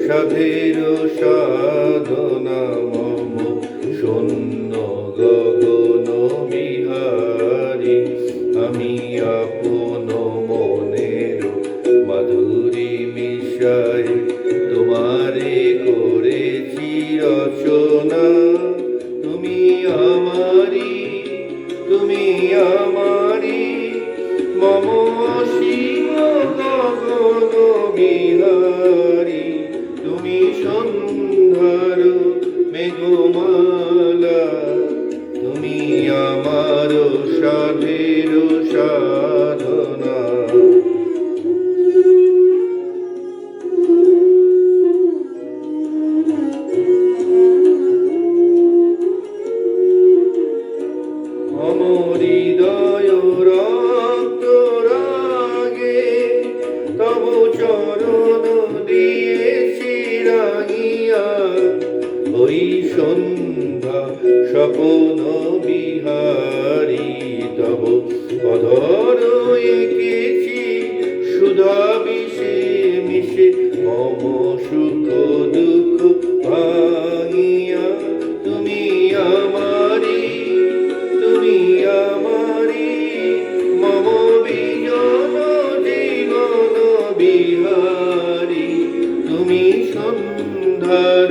সাধের সাধনা মম শূন্য গগন বিহারী। আমি আপন মনের মাধুরী মিশাই তোমারে করেছি রচনা। তুমি আমারি, তুমি আমারি, মম অসীম গগন বিহারী। তুমি সন্ধ্যার মেঘমালা, তুমি আমার সাধের সাধনা। মম হৃদয় রক্ত রাগে তব চরণ দিয়েছি রাঙিয়া। ওই সন্ধ্যা স্বপন বিহারী, তব অধর এঁকেছি সুধা বিষে মিশে মম সুখ দুঃখ ভাঙিয়া। তুমি আমারি, তুমি আমারি, মম বিজন জীবন বিহারী। তুমি সন্ধ্যার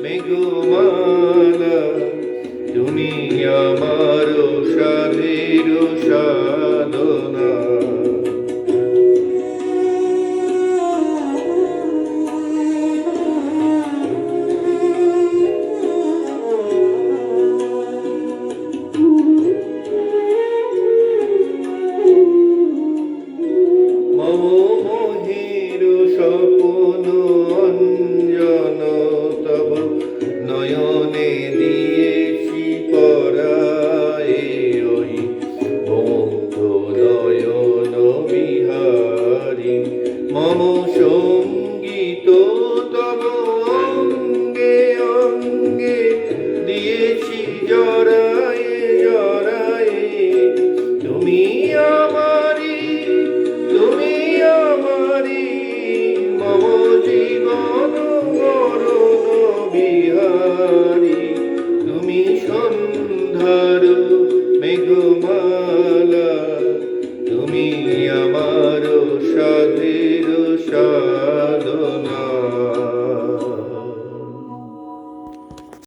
মেঘমালা, তুমি আমার সাধের সাধনা। মম মোহের স্বপন অঞ্জন তব নয়নে দিয়েছি পরায়ে। ওই মুগ্ধ নয়ন বিহারী, মম সঙ্গীত তব